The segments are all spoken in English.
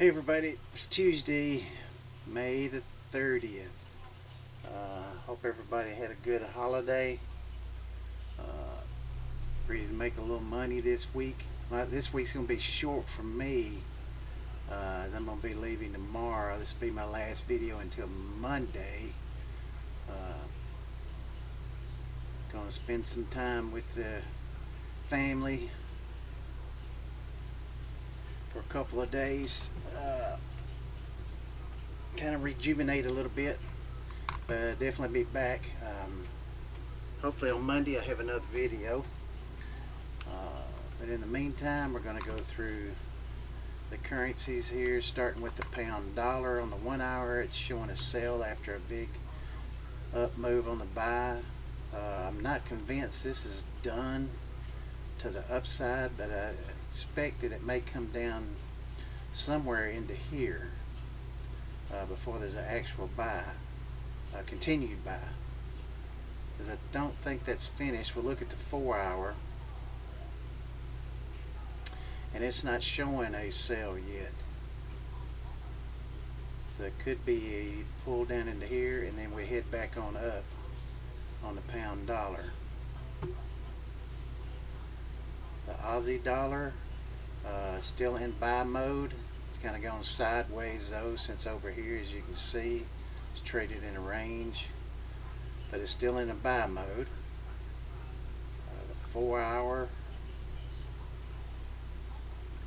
Hey everybody, it's Tuesday, May the 30th. Hope everybody had a good holiday. Ready to make a little money this week. This week's going to be short for me. I'm going to be leaving tomorrow. This will be my last video until Monday. Going to spend some time with the family for a couple of days. Kind of rejuvenate a little bit, but definitely be back. Hopefully on Monday I have another video. But in the meantime, we're going to go through the currencies here, starting with the pound dollar. On the 1 hour, it's showing a sell after a big up move on the buy. I'm not convinced this is done to the upside, but I expect that it may come down somewhere into here before there's an actual buy, a continued buy, because I don't think that's finished. We'll look at the 4 hour, and it's not showing a sell yet, so it could be a pull down into here and then we head back on up on the pound dollar. The Aussie dollar still in buy mode. It's kind of gone sideways though, since over here, as you can see, it's traded in a range, but it's still in a buy mode. The 4 hour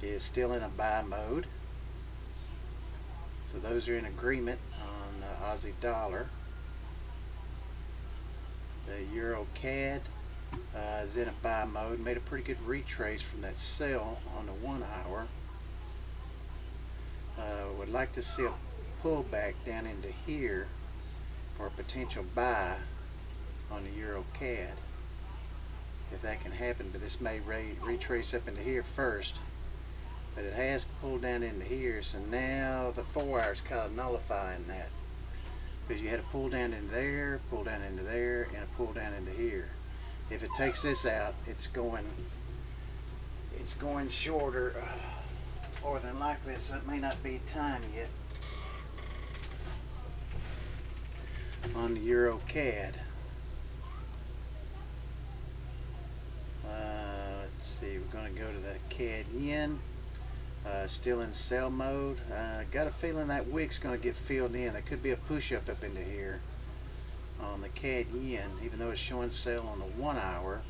is still in a buy mode, so those are in agreement on the Aussie dollar. The Euro CAD is in a buy mode. Made a pretty good retrace from that sell on the 1 hour. Would like to see a pullback down into here for a potential buy on the Euro CAD, if that can happen, but this may retrace up into here first. But it has pulled down into here, so now the 4 hours kind of nullifying that, because you had a pull down in there, pull down into there, and a pull down into here. If it takes this out, it's going shorter, more than likely, so it may not be time yet on the Euro CAD. Let's see, we're going to go to the CAD Yen. Still in sell mode. Got a feeling that wick's going to get filled in. There could be a push up into here on the CAD Yen, even though it's showing sell on the 1 hour.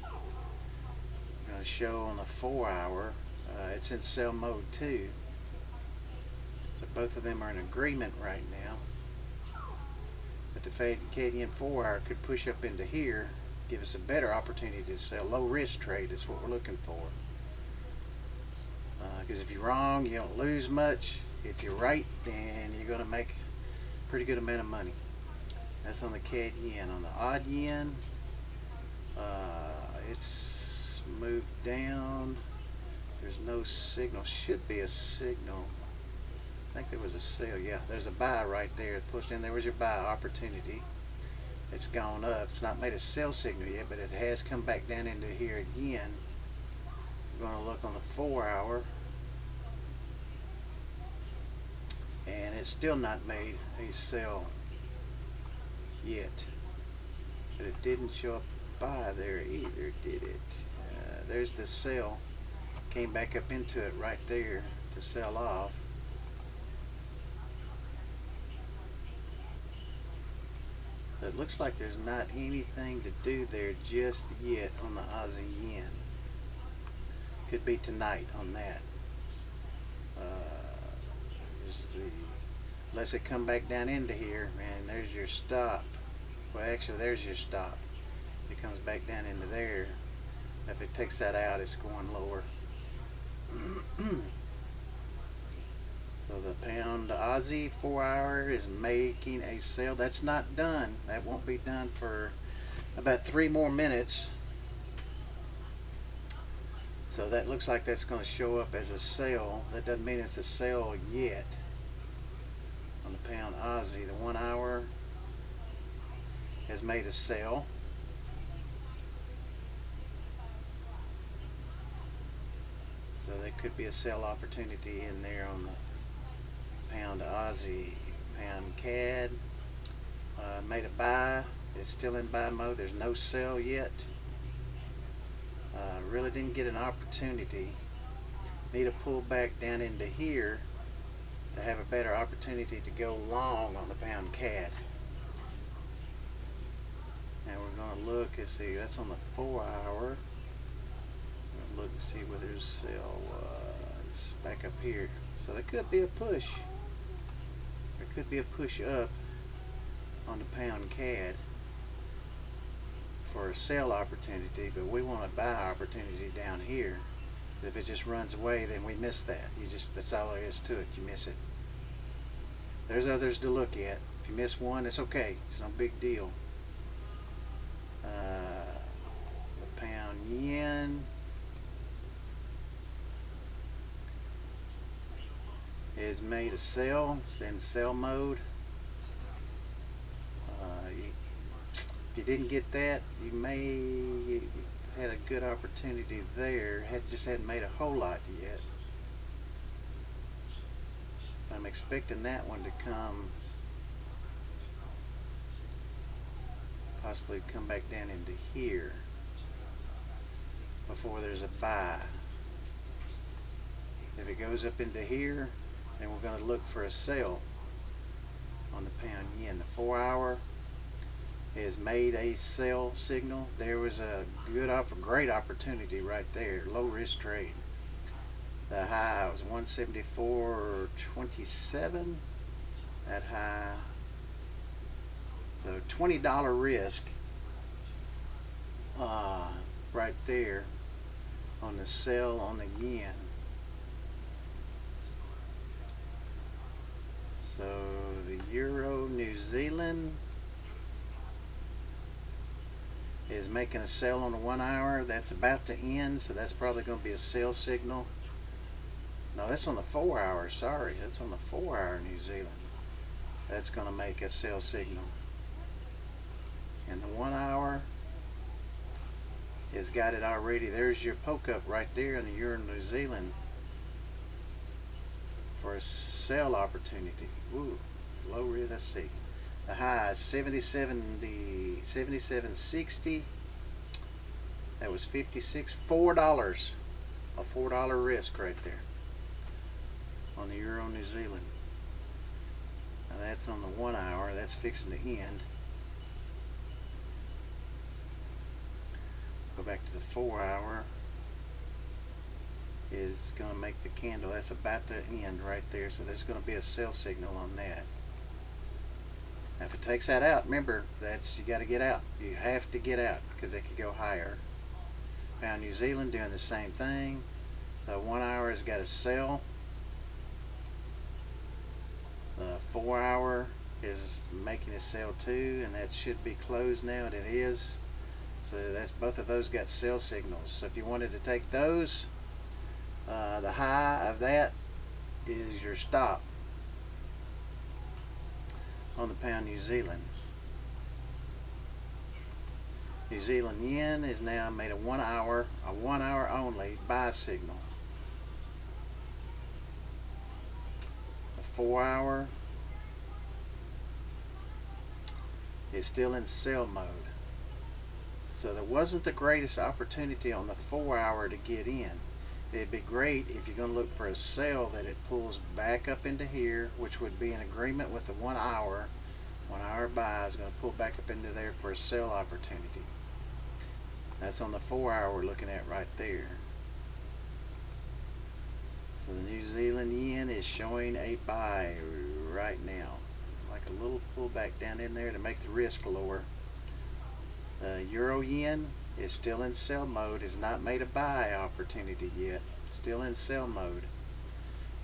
Going to show on the 4 hour. It's in sell mode too. So both of them are in agreement right now. But the CAD Yen 4 hour could push up into here, give us a better opportunity to sell. Low risk trade is what we're looking for. Because if you're wrong, you don't lose much. If you're right, then you're going to make a pretty good amount of money. That's on the CAD Yen. On the odd yen, it's moved down. There's no signal. Should be a signal. I think there was a sell. Yeah, there's a buy right there. It pushed in. There was your buy opportunity. It's gone up. It's not made a sell signal yet, but it has come back down into here again. We're going to look on the 4 hour, and it's still not made a sell yet, but it didn't show up buy there either, did it? There's the sell, came back up into it right there to sell off. So it looks like there's not anything to do there just yet on the Aussie Yen. Could be tonight on that. Unless it come back down into here, and there's your stop. Well, actually, there's your stop. It comes back down into there. If it takes that out, it's going lower. So the pound Aussie 4 hour is making a sale. That's not done. That won't be done for about 3 more minutes. So that looks like that's going to show up as a sale. That doesn't mean it's a sale yet. On the pound Aussie, the 1 hour has made a sale. So there could be a sell opportunity in there on the pound Aussie, pound CAD. Made a buy. It's still in buy mode. There's no sell yet. Really didn't get an opportunity. Need a pull back down into here to have a better opportunity to go long on the pound CAD. Now we're going to look and see. That's on the 4 hour. Look and see where there's sell was back up here. So there could be a push. There could be a push up on the pound CAD for a sell opportunity, but we want a buy opportunity down here. If it just runs away, then we miss that. That's all there is to it. You miss it. There's others to look at. If you miss one, it's okay. It's no big deal. The pound yen is made a sell. It's in sell mode. If you didn't get that, you may had a good opportunity there. Just hadn't made a whole lot yet. I'm expecting that one to possibly come back down into here before there's a buy. If it goes up into here, then we're going to look for a sell on the pound yen. The 4 hour has made a sell signal. There was a great opportunity right there. Low risk trade. The high was 174.27. That high. So $20 risk right there on the sell on the yen. So the euro New Zealand is making a sell on the 1 hour. That's about to end, so that's probably going to be a sell signal. No, that's on the 4 hour. Sorry, that's on the 4 hour New Zealand. That's going to make a sell signal. And the 1 hour has got it already. There's your poke up right there in the euro New Zealand for a sell opportunity. Ooh, low risk. Let's see. The high is 77.60. That was 56. $4. A $4 risk right there on the euro New Zealand. Now that's on the 1 hour. That's fixing to end. Go back to the 4 hour. Is going to make the candle. That's about to end right there. So there's going to be a sell signal on that. Now if it takes that out, remember, you got to get out. You have to get out because it could go higher. Pound New Zealand doing the same thing. The 1 hour has got a sell. The 4 hour is making a sell too, and that should be closed now, and it is. So that's both of those got sell signals. So if you wanted to take those, the high of that is your stop on the pound New Zealand. New Zealand yen is now made a 1 hour only buy signal. The 4 hour is still in sell mode. So there wasn't the greatest opportunity on the 4 hour to get in. It'd be great if you're going to look for a sell that it pulls back up into here, which would be in agreement with the 1 hour. 1 hour buy is going to pull back up into there for a sell opportunity. That's on the 4 hour we're looking at right there. So the New Zealand yen is showing a buy right now. Like a little pullback down in there to make the risk lower. The euro yen is still in sell mode, has not made a buy opportunity yet. Still in sell mode.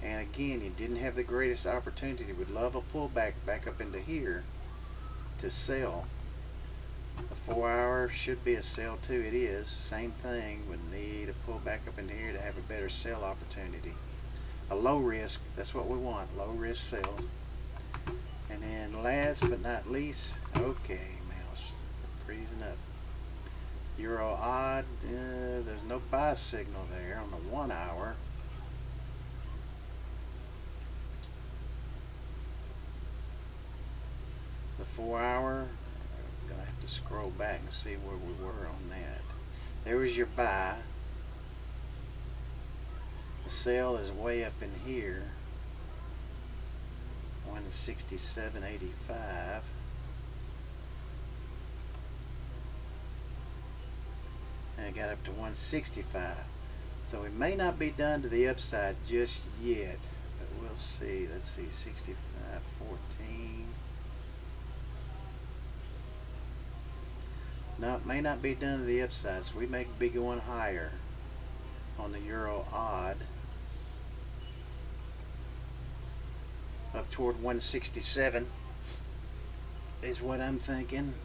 And again, you didn't have the greatest opportunity. Would love a pullback back up into here to sell. The 4 hour should be a sell too. It is. Same thing. Would need a pull back up into here to have a better sell opportunity. A low risk, that's what we want. Low risk sell. And then last but not least, okay, mouse, freezing up. Euro odd, there's no buy signal there on the 1 hour. 4-hour. I'm gonna have to scroll back and see where we were on that. There was your buy. The sell is way up in here. 167.85. And it got up to 165. So it may not be done to the upside just yet, but we'll see. Let's see, 65.14. No, it may not be done to the upside, so we may be going higher on the euro odd, up toward 167 is what I'm thinking.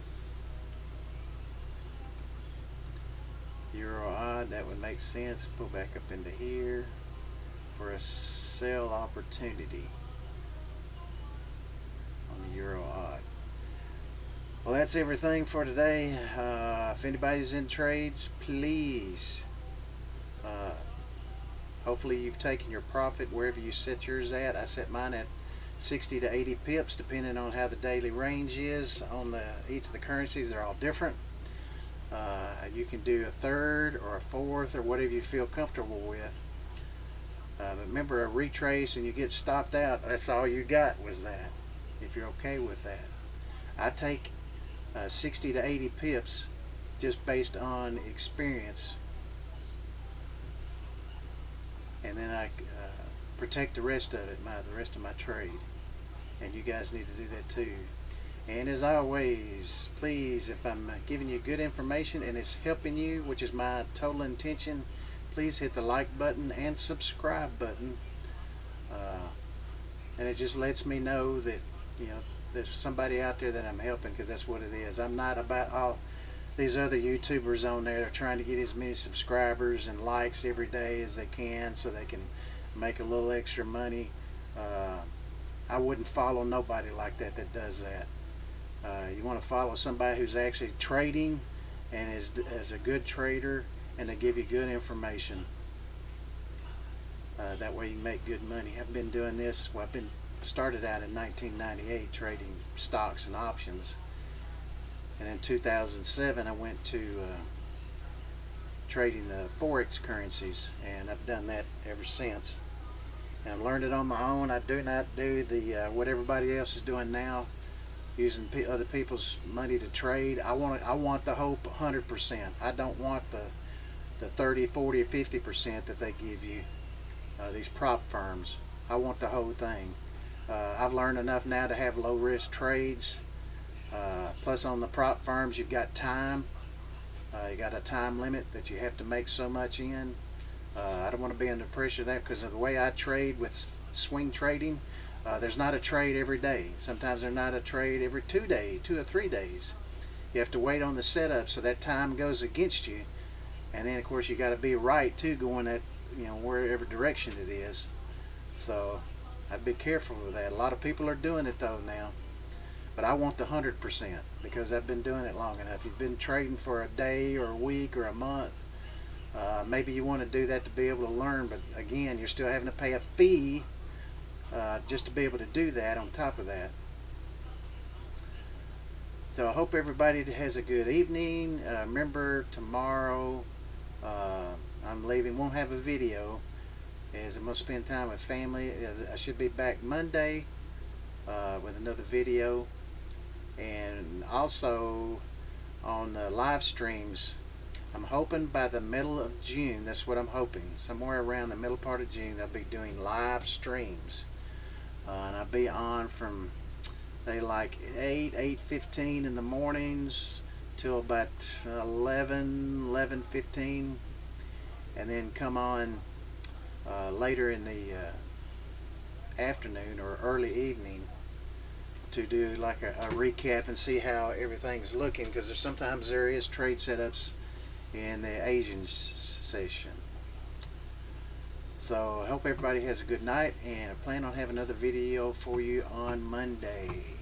Euro odd, that would make sense. Pull back up into here for a sell opportunity on the euro odd. Well, that's everything for today. If anybody's in trades, please, hopefully you've taken your profit wherever you set yours at. I set mine at 60 to 80 pips, depending on how the daily range is on each of the currencies. They're all different. You can do a third or a fourth or whatever you feel comfortable with. But remember, a retrace and you get stopped out, that's all you got was that, if you're okay with that. I take 60 to 80 pips just based on experience, and then I protect the rest of it, the rest of my trade. And you guys need to do that too. And as always, please, if I'm giving you good information and it's helping you, which is my total intention, please hit the like button and subscribe button. And it just lets me know that, you know, there's somebody out there that I'm helping, because that's what it is. I'm not about all these other YouTubers on there that are trying to get as many subscribers and likes every day as they can so they can make a little extra money. I wouldn't follow nobody like that does that. You want to follow somebody who's actually trading and is a good trader, and they give you good information. That way you make good money. I've been doing this, well, started out in 1998 trading stocks and options, and in 2007 I went to trading the Forex currencies, and I've done that ever since. And I've learned it on my own. I do not do the what everybody else is doing now, using other people's money to trade. I want the whole 100%. I don't want the 30, 40, or 50% that they give you, these prop firms. I want the whole thing. I've learned enough now to have low risk trades. Plus on the prop firms, you've got time. You got a time limit that you have to make so much in. I don't want to be under pressure of that, because of the way I trade with swing trading. There's not a trade every day. Sometimes there's not a trade every 2 or 3 days. You have to wait on the setup, so that time goes against you. And then of course you got to be right too, going that, you know, wherever direction it is. So I'd be careful with that. A lot of people are doing it though now, but I want the 100% because I've been doing it long enough. You've been trading for a day or a week or a month. Maybe you want to do that to be able to learn, but again, you're still having to pay a fee just to be able to do that on top of that. So I hope everybody has a good evening. Remember, tomorrow I'm leaving, won't have a video, as I'm going to spend time with family. I should be back Monday with another video, and also on the live streams. I'm hoping by the middle of June, that's what I'm hoping, somewhere around the middle part of June, they'll be doing live streams. And I'll be on from like 8:15 in the mornings till about 11:15, and then come on later in the afternoon or early evening to do like a recap and see how everything's looking, because sometimes there is trade setups in the Asian session. So I hope everybody has a good night, and I plan on having another video for you on Monday.